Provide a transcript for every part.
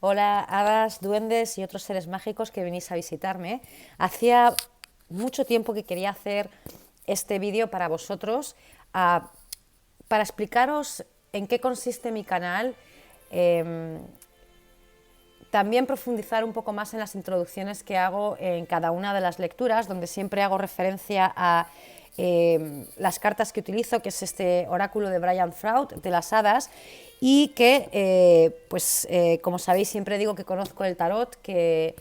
Hola, hadas, duendes y otros seres mágicos que venís a visitarme. Hacía mucho tiempo que quería hacer este vídeo para vosotros, para explicaros en qué consiste mi canal, eh, también profundizar un poco más en las introducciones que hago en cada una de las lecturas, donde siempre hago referencia a las cartas que utilizo, que es este oráculo de Brian Fraud, de las hadas, y que, como sabéis, siempre digo que conozco el tarot, que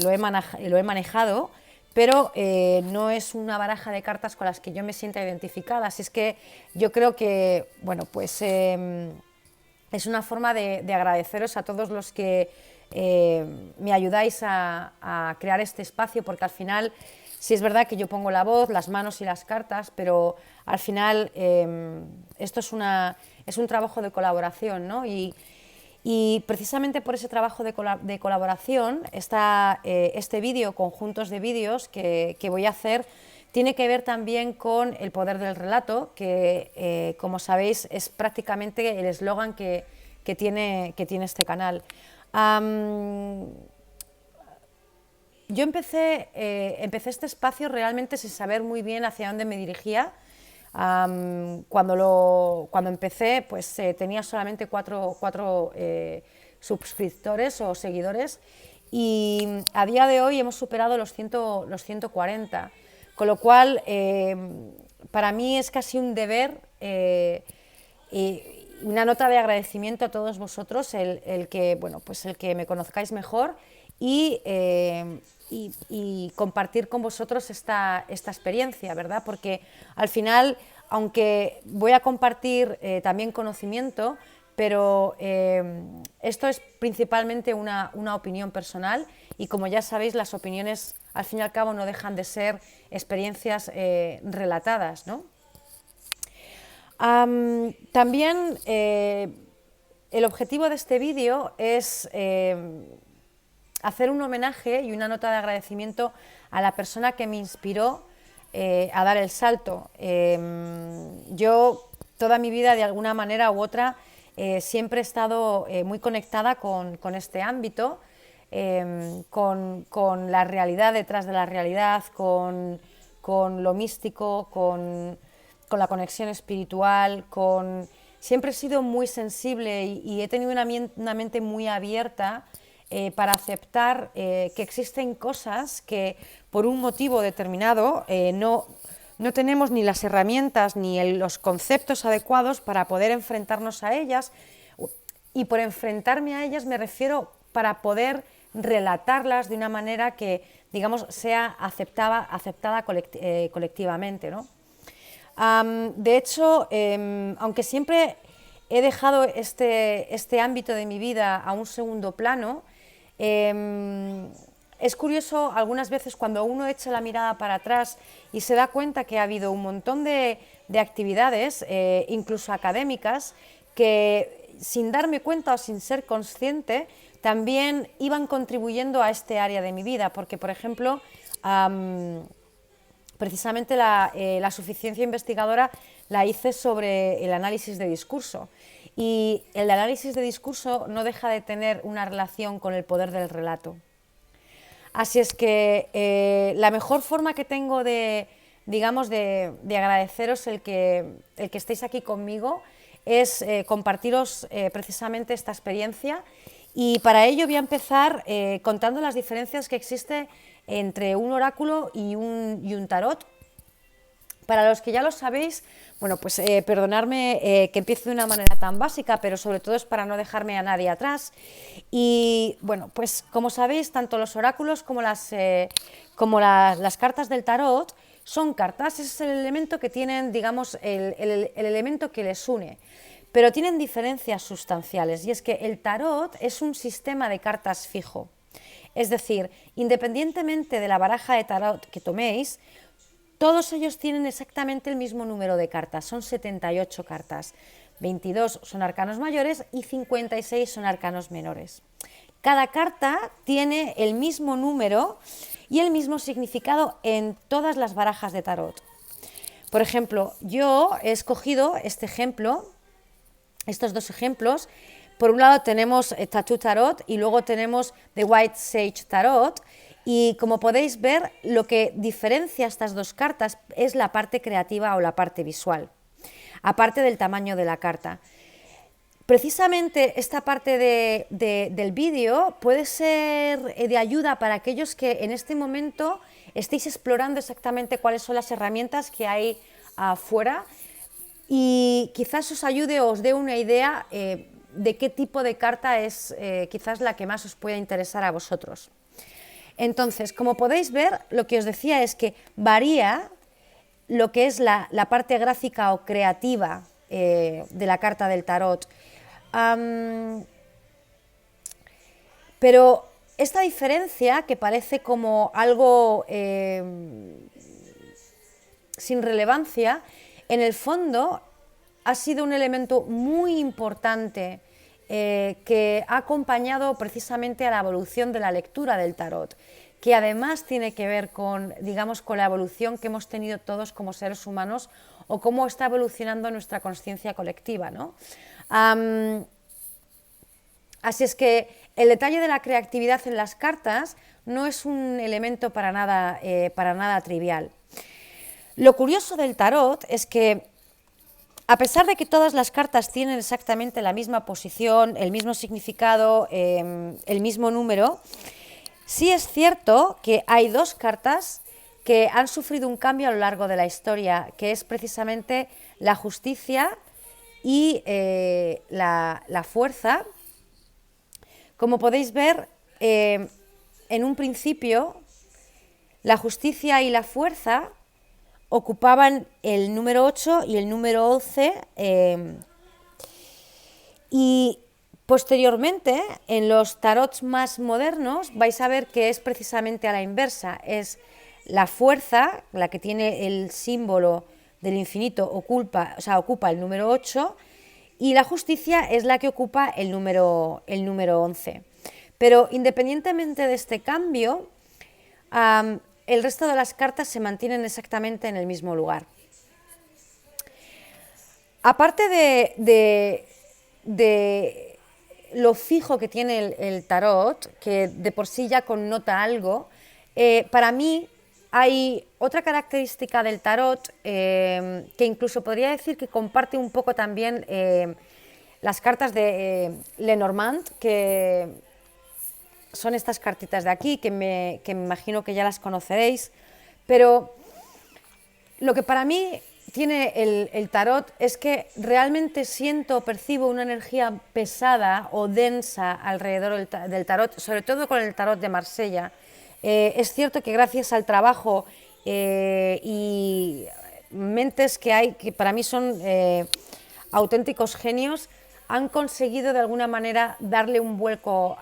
lo he manejado, pero no es una baraja de cartas con las que yo me sienta identificada. Así es que yo creo que, bueno, pues es una forma de agradeceros a todos los que me ayudáis a crear este espacio, porque al final sí es verdad que yo pongo la voz, las manos y las cartas, pero al final esto es un trabajo de colaboración, ¿no? Y precisamente por ese trabajo de colaboración, este vídeo, conjuntos de vídeos que voy a hacer, tiene que ver también con el poder del relato, que como sabéis es prácticamente el eslogan que tiene este canal. Yo empecé este espacio realmente sin saber muy bien hacia dónde me dirigía. Cuando empecé, pues tenía solamente cuatro suscriptores o seguidores, y a día de hoy hemos superado los 140, con lo cual para mí es casi un deber, una nota de agradecimiento a todos vosotros, el que, bueno, pues el que me conozcáis mejor y compartir con vosotros esta experiencia, ¿verdad? Porque al final, aunque voy a compartir también conocimiento, pero esto es principalmente una opinión personal, y como ya sabéis, las opiniones al fin y al cabo no dejan de ser experiencias relatadas, ¿no? También el objetivo de este vídeo es hacer un homenaje y una nota de agradecimiento a la persona que me inspiró a dar el salto. Yo toda mi vida, de alguna manera u otra, siempre he estado muy conectada con este ámbito, con la realidad detrás de la realidad, con lo místico, con la conexión espiritual, siempre he sido muy sensible y he tenido una mente muy abierta para aceptar que existen cosas que por un motivo determinado no tenemos ni las herramientas ni los conceptos adecuados para poder enfrentarnos a ellas, y por enfrentarme a ellas me refiero para poder relatarlas de una manera que, digamos, sea aceptada colectivamente, ¿no? De hecho, aunque siempre he dejado este ámbito de mi vida a un segundo plano, es curioso algunas veces cuando uno echa la mirada para atrás y se da cuenta que ha habido un montón de actividades, incluso académicas, que sin darme cuenta o sin ser consciente también iban contribuyendo a este área de mi vida, porque, por ejemplo, precisamente la suficiencia investigadora la hice sobre el análisis de discurso, y el análisis de discurso no deja de tener una relación con el poder del relato. Así es que la mejor forma que tengo de agradeceros el que estéis aquí conmigo es compartiros precisamente esta experiencia, y para ello voy a empezar contando las diferencias que existen entre un oráculo y un tarot. Para los que ya lo sabéis, bueno, pues perdonadme que empiece de una manera tan básica, pero sobre todo es para no dejarme a nadie atrás. Y bueno, pues como sabéis, tanto los oráculos como las cartas del tarot son cartas, es el elemento que tienen, digamos, el elemento que les une. Pero tienen diferencias sustanciales, y es que el tarot es un sistema de cartas fijo. Es decir, independientemente de la baraja de tarot que toméis, todos ellos tienen exactamente el mismo número de cartas, son 78 cartas. 22 son arcanos mayores y 56 son arcanos menores. Cada carta tiene el mismo número y el mismo significado en todas las barajas de tarot. Por ejemplo, yo he escogido estos dos ejemplos por un lado tenemos Tattoo Tarot y luego tenemos The White Sage Tarot, y como podéis ver, lo que diferencia estas dos cartas es la parte creativa o la parte visual, aparte del tamaño de la carta. Precisamente esta parte del vídeo puede ser de ayuda para aquellos que en este momento estéis explorando exactamente cuáles son las herramientas que hay afuera, y quizás os ayude o os dé una idea de qué tipo de carta es quizás la que más os pueda interesar a vosotros. Entonces, como podéis ver, lo que os decía es que varía lo que es la parte gráfica o creativa de la carta del tarot. Pero esta diferencia, que parece como algo sin relevancia, en el fondo ha sido un elemento muy importante que ha acompañado precisamente a la evolución de la lectura del tarot, que además tiene que ver con, digamos, con la evolución que hemos tenido todos como seres humanos o cómo está evolucionando nuestra consciencia colectiva, ¿no? Así es que el detalle de la creatividad en las cartas no es un elemento para nada trivial. Lo curioso del tarot es que, a pesar de que todas las cartas tienen exactamente la misma posición, el mismo significado, el mismo número, sí es cierto que hay dos cartas que han sufrido un cambio a lo largo de la historia, que es precisamente la justicia y la fuerza. Como podéis ver, en un principio, la justicia y la fuerza ocupaban el número 8 y el número 11, y posteriormente, en los tarots más modernos, vais a ver que es precisamente a la inversa. Es la fuerza, la que tiene el símbolo del infinito, ocupa el número 8, y la justicia es la que ocupa el número 11. Pero independientemente de este cambio, el resto de las cartas se mantienen exactamente en el mismo lugar. Aparte de lo fijo que tiene el tarot, que de por sí ya connota algo, para mí hay otra característica del tarot que incluso podría decir que comparte un poco también las cartas de Lenormand, que son estas cartitas de aquí, que me imagino que ya las conoceréis, pero lo que para mí tiene el tarot es que realmente percibo una energía pesada o densa alrededor del tarot, sobre todo con el tarot de Marsella. Es cierto que gracias al trabajo y mentes que hay, que para mí son auténticos genios, han conseguido de alguna manera darle un vuelco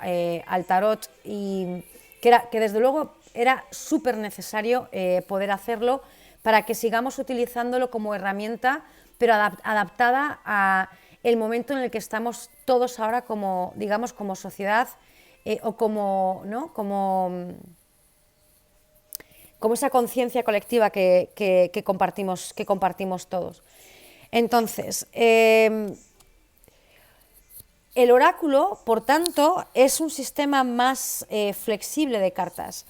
al tarot, y que desde luego era súper necesario poder hacerlo para que sigamos utilizándolo como herramienta, pero adaptada a el momento en el que estamos todos ahora como, digamos, como sociedad o como, ¿no? como esa conciencia colectiva que compartimos todos. Entonces, el oráculo, por tanto, es un sistema más flexible de cartas.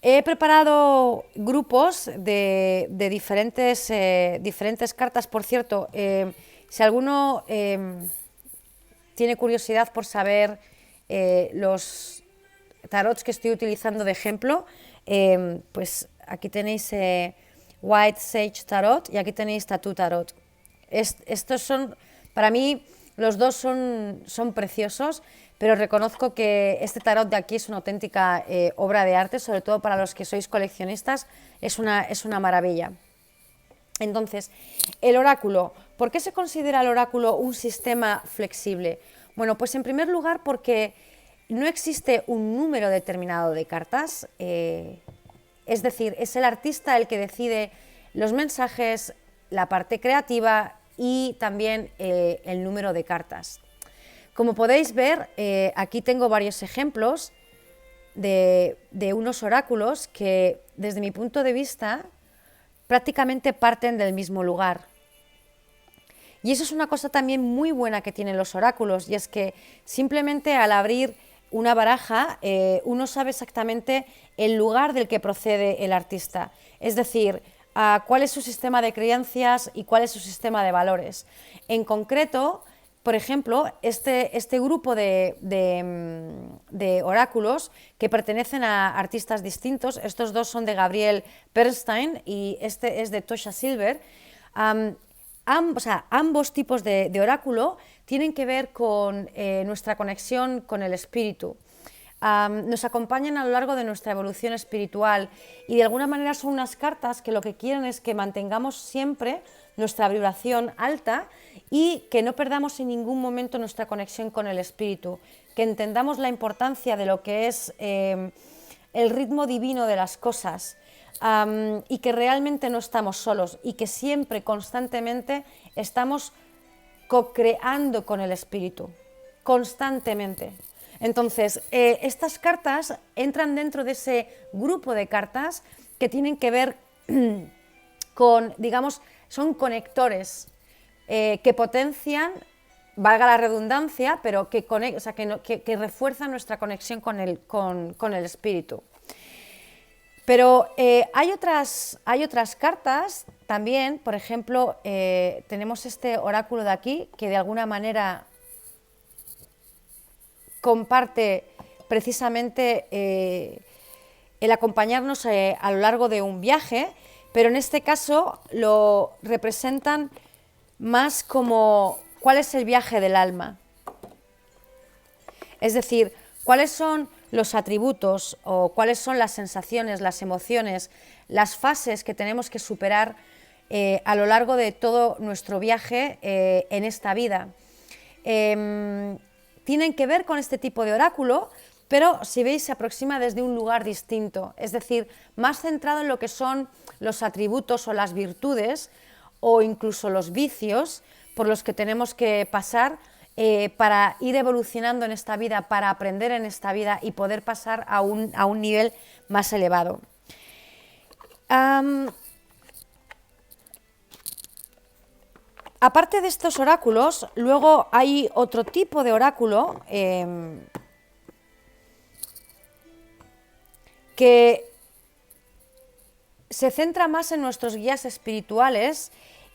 He preparado grupos de diferentes cartas. Por cierto, si alguno tiene curiosidad por saber los tarots que estoy utilizando de ejemplo, pues aquí tenéis White Sage Tarot y aquí tenéis Tattoo Tarot. Estos son, para mí, los dos son preciosos, pero reconozco que este tarot de aquí es una auténtica obra de arte, sobre todo para los que sois coleccionistas, es una maravilla. Entonces, el oráculo, ¿por qué se considera el oráculo un sistema flexible? Bueno, pues en primer lugar porque no existe un número determinado de cartas, es decir, es el artista el que decide los mensajes, la parte creativa y también el número de cartas. Como podéis ver, aquí tengo varios ejemplos de unos oráculos que, desde mi punto de vista, prácticamente parten del mismo lugar. Y eso es una cosa también muy buena que tienen los oráculos, y es que simplemente al abrir una baraja, uno sabe exactamente el lugar del que procede el artista, es decir, cuál es su sistema de creencias y cuál es su sistema de valores. En concreto, por ejemplo, este grupo de oráculos que pertenecen a artistas distintos, estos dos son de Gabriel Bernstein y este es de Tosha Silver. Ambos tipos de oráculo tienen que ver con nuestra conexión con el espíritu. Nos acompañan a lo largo de nuestra evolución espiritual y de alguna manera son unas cartas que lo que quieren es que mantengamos siempre nuestra vibración alta y que no perdamos en ningún momento nuestra conexión con el espíritu, que entendamos la importancia de lo que es el ritmo divino de las cosas. Y que realmente no estamos solos y que siempre, constantemente, estamos co-creando con el espíritu, constantemente. Entonces, estas cartas entran dentro de ese grupo de cartas que tienen que ver con, digamos, son conectores que potencian, valga la redundancia, pero que refuerzan nuestra conexión con el espíritu. Pero hay otras cartas también, por ejemplo, tenemos este oráculo de aquí, que de alguna manera comparte precisamente el acompañarnos a lo largo de un viaje, pero en este caso lo representan más como cuál es el viaje del alma. Es decir, cuáles son los atributos o cuáles son las sensaciones, las emociones, las fases que tenemos que superar a lo largo de todo nuestro viaje en esta vida. Tienen que ver con este tipo de oráculo, pero si veis se aproxima desde un lugar distinto, es decir, más centrado en lo que son los atributos o las virtudes o incluso los vicios por los que tenemos que pasar para ir evolucionando en esta vida, para aprender en esta vida y poder pasar a un nivel más elevado. Aparte de estos oráculos, luego hay otro tipo de oráculo que se centra más en nuestros guías espirituales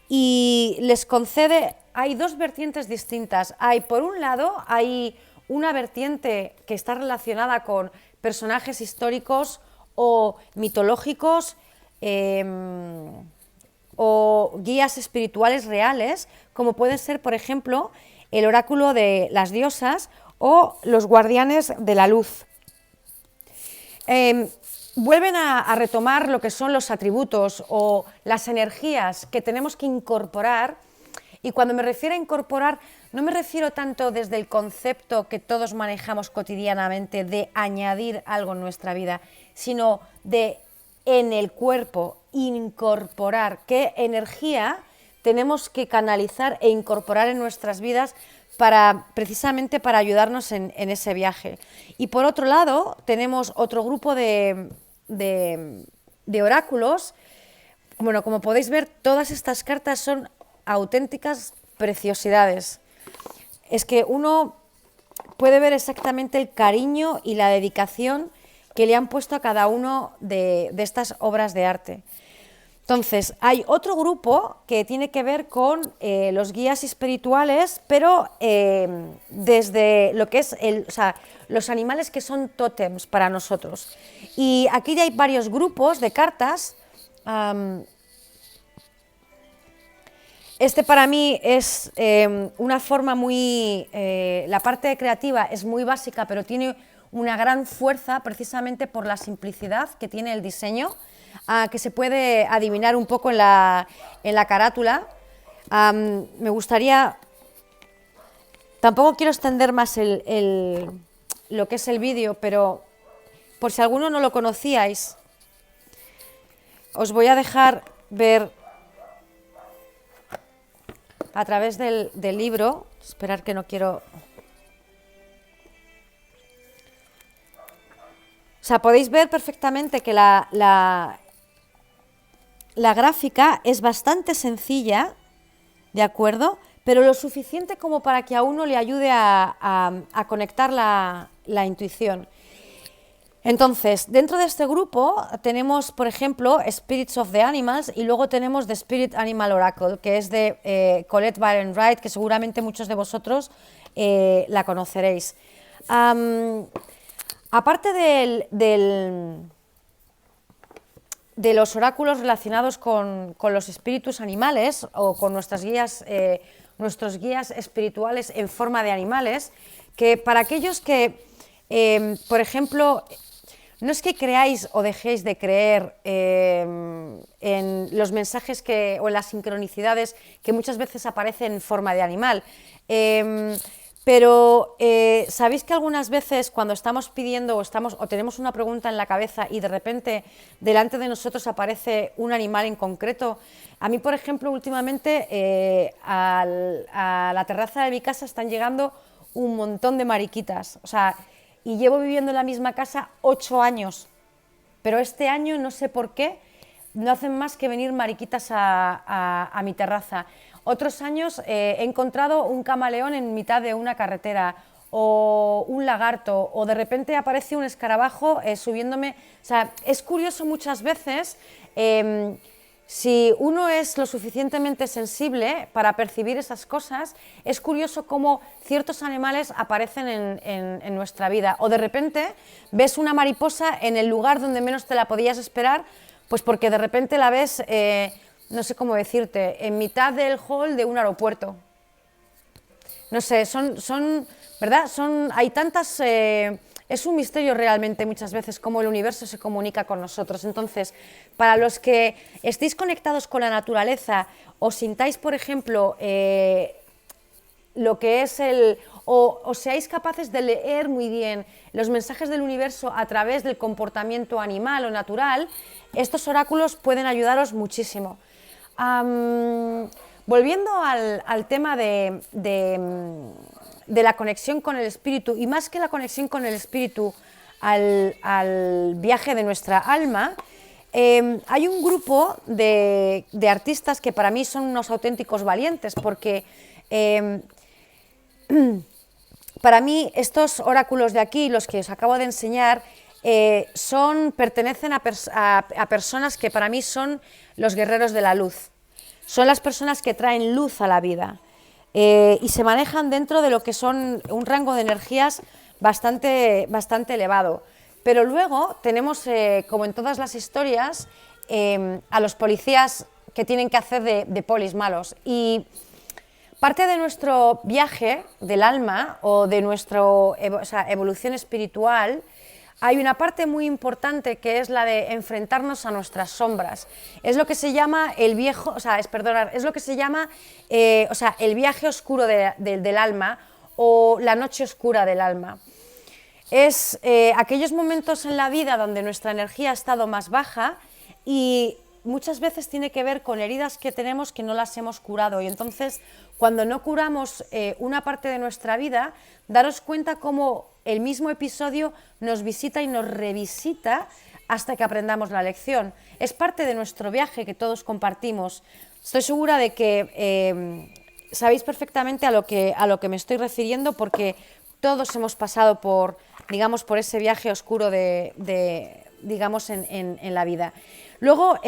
y les concede, hay dos vertientes distintas. Por un lado, hay una vertiente que está relacionada con personajes históricos o mitológicos o guías espirituales reales, como pueden ser, por ejemplo, el oráculo de las diosas o los guardianes de la luz. Vuelven a retomar lo que son los atributos o las energías que tenemos que incorporar, y cuando me refiero a incorporar no me refiero tanto desde el concepto que todos manejamos cotidianamente de añadir algo en nuestra vida, sino de en el cuerpo incorporar qué energía tenemos que canalizar e incorporar en nuestras vidas precisamente para ayudarnos en ese viaje. Y por otro lado tenemos otro grupo de oráculos. Bueno, como podéis ver, todas estas cartas son auténticas preciosidades. Es que uno puede ver exactamente el cariño y la dedicación que le han puesto a cada uno de estas obras de arte. Entonces, hay otro grupo que tiene que ver con los guías espirituales, pero desde lo que es los animales que son tótems para nosotros. Y aquí ya hay varios grupos de cartas. Este para mí es una forma muy... la parte creativa es muy básica, pero tiene una gran fuerza precisamente por la simplicidad que tiene el diseño, que se puede adivinar un poco en la carátula. Me gustaría... Tampoco quiero extender más lo que es el vídeo, pero por si alguno no lo conocíais, os voy a dejar ver a través del libro. Esperar, que no quiero... O sea, podéis ver perfectamente que la gráfica es bastante sencilla, ¿de acuerdo? pero lo suficiente como para que a uno le ayude a conectar la intuición. Entonces, dentro de este grupo tenemos, por ejemplo, Spirits of the Animals y luego tenemos The Spirit Animal Oracle, que es de Colette Baron Wright, que seguramente muchos de vosotros la conoceréis. Aparte de los oráculos relacionados con los espíritus animales o con nuestros guías espirituales en forma de animales, que para aquellos que, por ejemplo, no es que creáis o dejéis de creer en los mensajes o en las sincronicidades que muchas veces aparecen en forma de animal, pero sabéis que algunas veces cuando estamos pidiendo o tenemos una pregunta en la cabeza y de repente delante de nosotros aparece un animal en concreto. A mí, por ejemplo, últimamente a la terraza de mi casa están llegando un montón de mariquitas, o sea, y llevo viviendo en la misma casa 8 años, pero este año no sé por qué no hacen más que venir mariquitas a mi terraza. Otros años he encontrado un camaleón en mitad de una carretera o un lagarto o de repente aparece un escarabajo subiéndome. O sea, es curioso muchas veces si uno es lo suficientemente sensible para percibir esas cosas, es curioso cómo ciertos animales aparecen en nuestra vida. O de repente ves una mariposa en el lugar donde menos te la podías esperar, pues porque de repente la ves, no sé cómo decirte, en mitad del hall de un aeropuerto. No sé, ¿verdad? Hay tantas... es un misterio realmente muchas veces cómo el universo se comunica con nosotros. Entonces, para los que estéis conectados con la naturaleza o sintáis, por ejemplo, lo que es o seáis capaces de leer muy bien los mensajes del universo a través del comportamiento animal o natural, estos oráculos pueden ayudaros muchísimo. Volviendo al tema de la conexión con el espíritu, y más que la conexión con el espíritu, al viaje de nuestra alma, hay un grupo de artistas que para mí son unos auténticos valientes, porque para mí estos oráculos de aquí, los que os acabo de enseñar, pertenecen a personas que para mí son los guerreros de la luz. Son las personas que traen luz a la vida y se manejan dentro de lo que son un rango de energías bastante elevado. Pero luego tenemos, como en todas las historias, a los policías que tienen que hacer de polis malos. Y parte de nuestro viaje del alma o de nuestra evolución espiritual, hay una parte muy importante que es la de enfrentarnos a nuestras sombras. Es lo que se llama el viaje oscuro del alma o la noche oscura del alma. Es aquellos momentos en la vida donde nuestra energía ha estado más baja y muchas veces tiene que ver con heridas que tenemos que no las hemos curado, y entonces cuando no curamos una parte de nuestra vida, daros cuenta cómo el mismo episodio nos visita y nos revisita hasta que aprendamos la lección. Es parte de nuestro viaje que todos compartimos. Estoy segura de que sabéis perfectamente a lo que me estoy refiriendo, porque todos hemos pasado por ese viaje oscuro digamos, en la vida. Luego,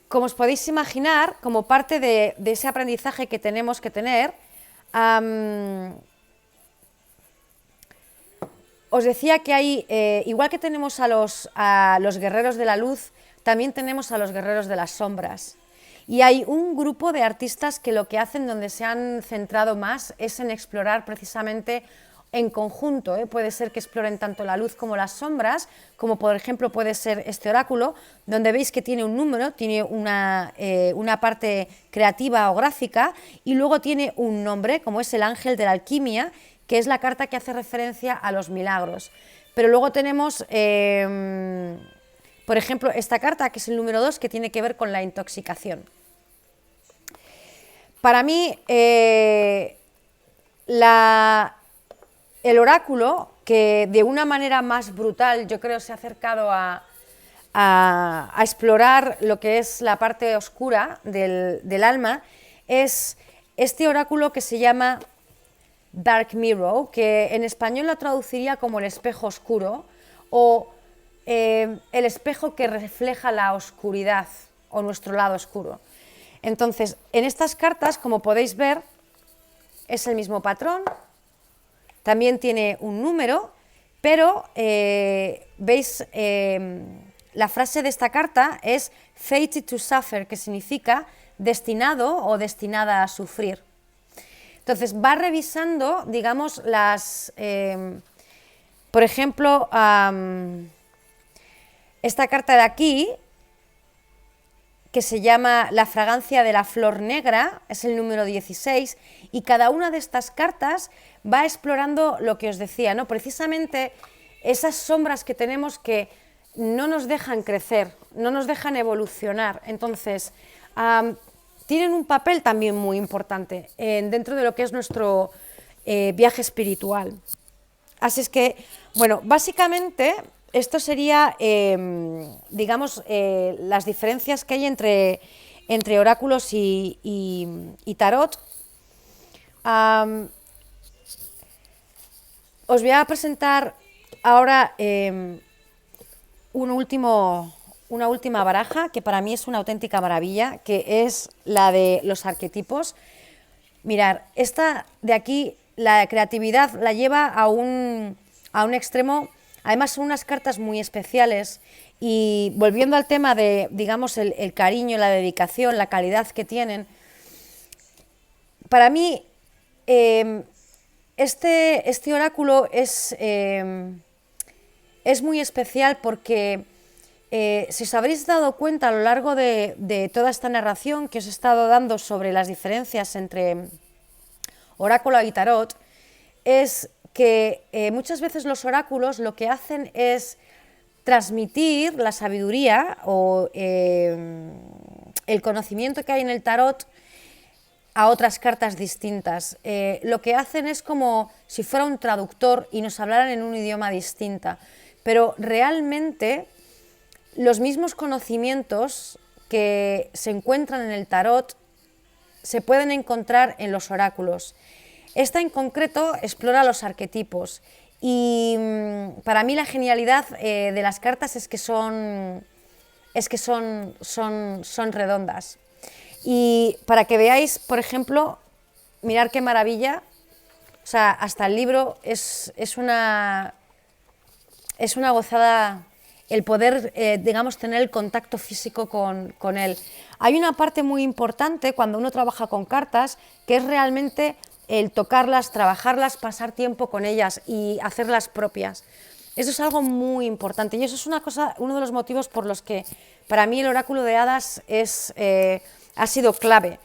como os podéis imaginar, como parte de ese aprendizaje que tenemos que tener, os decía que hay, igual que tenemos a los guerreros de la luz, también tenemos a los guerreros de las sombras. Y hay un grupo de artistas que lo que hacen, donde se han centrado más, es en explorar precisamente en conjunto. Puede ser que exploren tanto la luz como las sombras, como por ejemplo puede ser este oráculo, donde veis que tiene un número, tiene una parte creativa o gráfica, y luego tiene un nombre, como es el ángel de la alquimia, que es la carta que hace referencia a los milagros. Pero luego tenemos, por ejemplo, esta carta, que es el número 2, que tiene que ver con la intoxicación. Para mí, el oráculo, que de una manera más brutal yo creo se ha acercado a a explorar lo que es la parte oscura del alma, es este oráculo que se llama Dark Mirror, que en español lo traduciría como el espejo oscuro o el espejo que refleja la oscuridad o nuestro lado oscuro. Entonces, en estas cartas, como podéis ver, es el mismo patrón, también tiene un número, pero veis, la frase de esta carta es fated to suffer, que significa destinado o destinada a sufrir. Entonces va revisando, digamos, por ejemplo, esta carta de aquí, que se llama La fragancia de la flor negra, es el número 16, y cada una de estas cartas va explorando lo que os decía, ¿no? Precisamente esas sombras que tenemos que no nos dejan crecer, no nos dejan evolucionar. Entonces, tienen un papel también muy importante dentro de lo que es nuestro viaje espiritual. Así es que, bueno, básicamente esto sería, digamos, las diferencias que hay entre oráculos y tarot. Os voy a presentar ahora una última baraja que para mí es una auténtica maravilla, que es la de los arquetipos. Mirad, esta de aquí, la creatividad la lleva a un extremo. Además son unas cartas muy especiales y volviendo al tema de, digamos, el cariño, la dedicación, la calidad que tienen, para mí este oráculo es muy especial porque si os habréis dado cuenta a lo largo de toda esta narración que os he estado dando sobre las diferencias entre oráculo y tarot, es que muchas veces los oráculos lo que hacen es transmitir la sabiduría o el conocimiento que hay en el tarot a otras cartas distintas. Lo que hacen es como si fuera un traductor y nos hablaran en un idioma distinto, pero realmente los mismos conocimientos que se encuentran en el tarot se pueden encontrar en los oráculos. Esta en concreto explora los arquetipos y para mí la genialidad de las cartas es que son redondas. Y para que veáis, por ejemplo, mirad qué maravilla, o sea, hasta el libro es una gozada el poder, digamos, tener el contacto físico con él. Hay una parte muy importante cuando uno trabaja con cartas, que es realmente el tocarlas, trabajarlas, pasar tiempo con ellas y hacerlas propias. Eso es algo muy importante y eso es uno de los motivos por los que para mí el oráculo de hadas ha sido clave.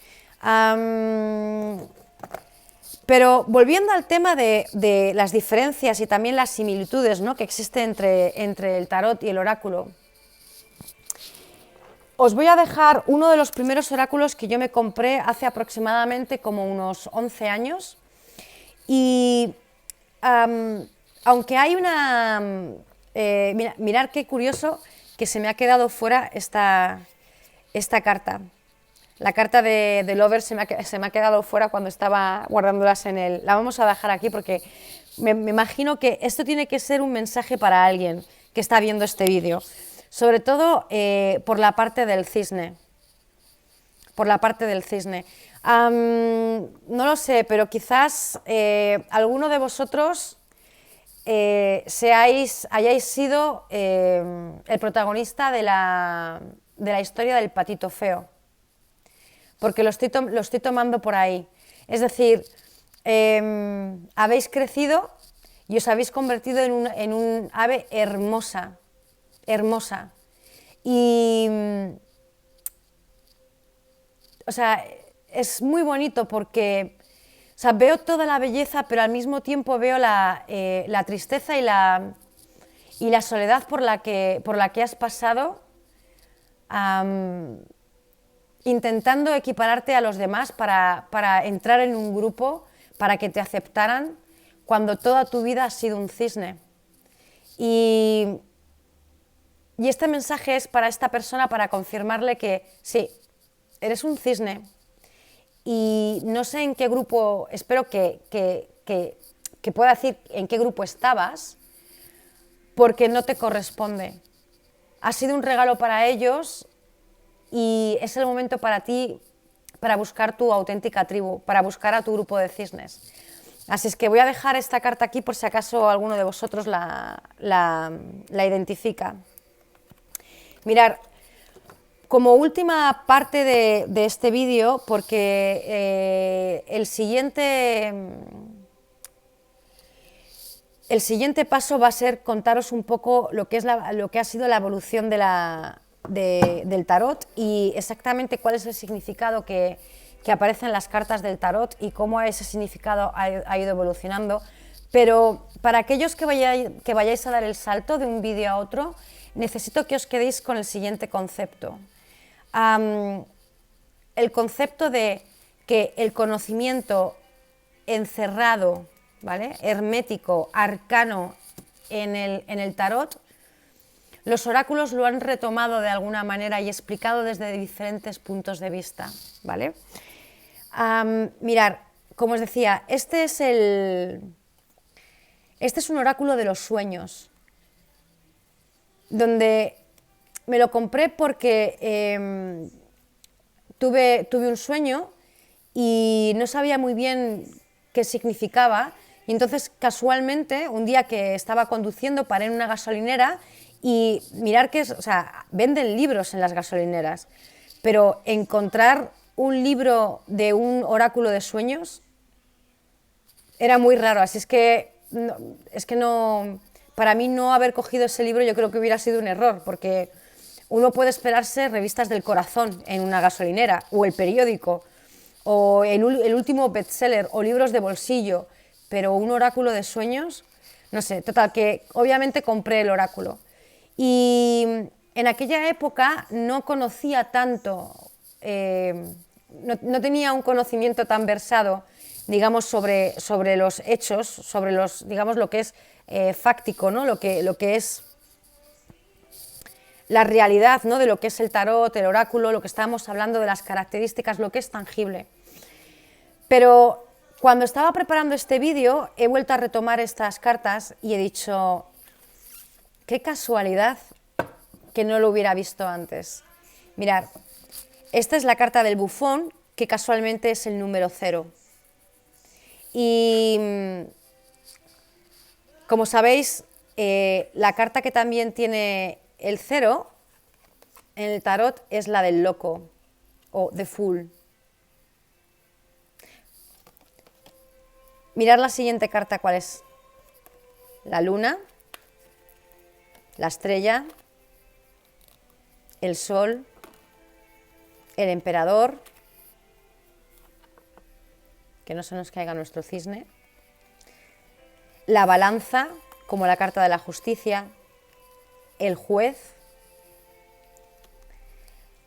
Pero volviendo al tema de las diferencias y también las similitudes, ¿no?, que existen entre el tarot y el oráculo, os voy a dejar uno de los primeros oráculos que yo me compré hace aproximadamente como unos 11 años y aunque hay mirad qué curioso que se me ha quedado fuera esta carta. La carta de Lover se me ha quedado fuera cuando estaba guardándolas en el... La vamos a dejar aquí porque me imagino que esto tiene que ser un mensaje para alguien que está viendo este vídeo. Sobre todo por la parte del cisne. Por la parte del cisne. No lo sé, pero quizás alguno de vosotros hayáis sido el protagonista de la historia del patito feo. Porque lo estoy tomando por ahí. Es decir, habéis crecido y os habéis convertido en un ave hermosa. Hermosa. Y, o sea, es muy bonito porque, o sea, veo toda la belleza, pero al mismo tiempo veo la tristeza y la soledad por la que has pasado, intentando equipararte a los demás para entrar en un grupo, para que te aceptaran, cuando toda tu vida has sido un cisne. Y Y este mensaje es para esta persona para confirmarle que sí, eres un cisne y no sé en qué grupo, espero que pueda decir en qué grupo estabas, porque no te corresponde. Ha sido un regalo para ellos y es el momento para ti para buscar tu auténtica tribu, para buscar a tu grupo de cisnes. Así es que voy a dejar esta carta aquí por si acaso alguno de vosotros la identifica. Mirar, como última parte de este vídeo, porque el siguiente paso va a ser contaros un poco lo que ha sido la evolución del tarot y exactamente cuál es el significado que aparece en las cartas del tarot y cómo ese significado ha ido evolucionando. Pero para aquellos que vayáis a dar el salto de un vídeo a otro, necesito que os quedéis con el siguiente concepto. El concepto de que el conocimiento encerrado, ¿vale?, hermético, arcano en el tarot, los oráculos lo han retomado de alguna manera y explicado desde diferentes puntos de vista, ¿vale? Mirad, como os decía, este es un oráculo de los sueños, donde me lo compré porque tuve un sueño y no sabía muy bien qué significaba, y entonces casualmente un día que estaba conduciendo paré en una gasolinera y mirar que venden libros en las gasolineras, pero encontrar un libro de un oráculo de sueños era muy raro, así es que para mí no haber cogido ese libro yo creo que hubiera sido un error, porque uno puede esperarse revistas del corazón en una gasolinera, o el periódico, o el último bestseller, o libros de bolsillo, pero un oráculo de sueños, no sé, total, que obviamente compré el oráculo. Y en aquella época no conocía tanto, no tenía un conocimiento tan versado, digamos, sobre los hechos, sobre digamos, lo que es fáctico, ¿no?, lo que es la realidad, ¿no?, de lo que es el tarot, el oráculo, lo que estábamos hablando de las características, lo que es tangible. Pero cuando estaba preparando este vídeo he vuelto a retomar estas cartas y he dicho, qué casualidad que no lo hubiera visto antes. Mirad, esta es la carta del bufón, que casualmente es el número 0. Y como sabéis, la carta que también tiene el 0 en el tarot es la del loco, o the fool. Mirad la siguiente carta, ¿cuál es? La luna, la estrella, el sol, el emperador, que no se nos caiga nuestro cisne, la balanza, como la carta de la justicia, el juez,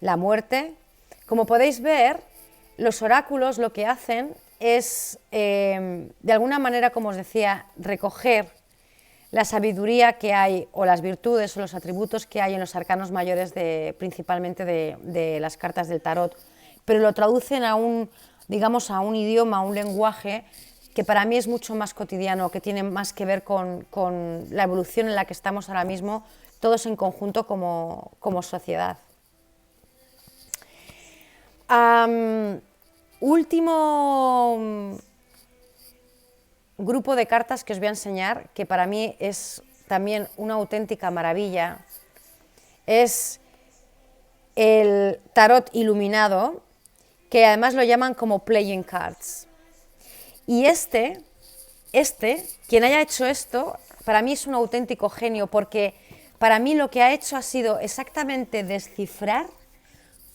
la muerte. Como podéis ver, los oráculos lo que hacen es, de alguna manera, como os decía, recoger la sabiduría que hay, o las virtudes o los atributos que hay en los arcanos mayores, principalmente de las cartas del tarot, pero lo traducen a un idioma, a un lenguaje que para mí es mucho más cotidiano, que tiene más que ver con la evolución en la que estamos ahora mismo, todos en conjunto como sociedad. Último grupo de cartas que os voy a enseñar, que para mí es también una auténtica maravilla, es el tarot iluminado, que además lo llaman como playing cards. Y quien haya hecho esto, para mí es un auténtico genio, porque para mí lo que ha hecho ha sido exactamente descifrar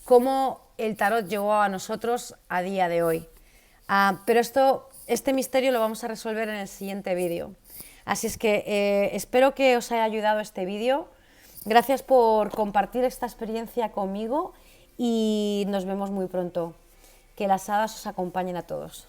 cómo el tarot llegó a nosotros a día de hoy. Pero este misterio lo vamos a resolver en el siguiente vídeo. Así es que espero que os haya ayudado este vídeo. Gracias por compartir esta experiencia conmigo y nos vemos muy pronto. Que las hadas os acompañen a todos.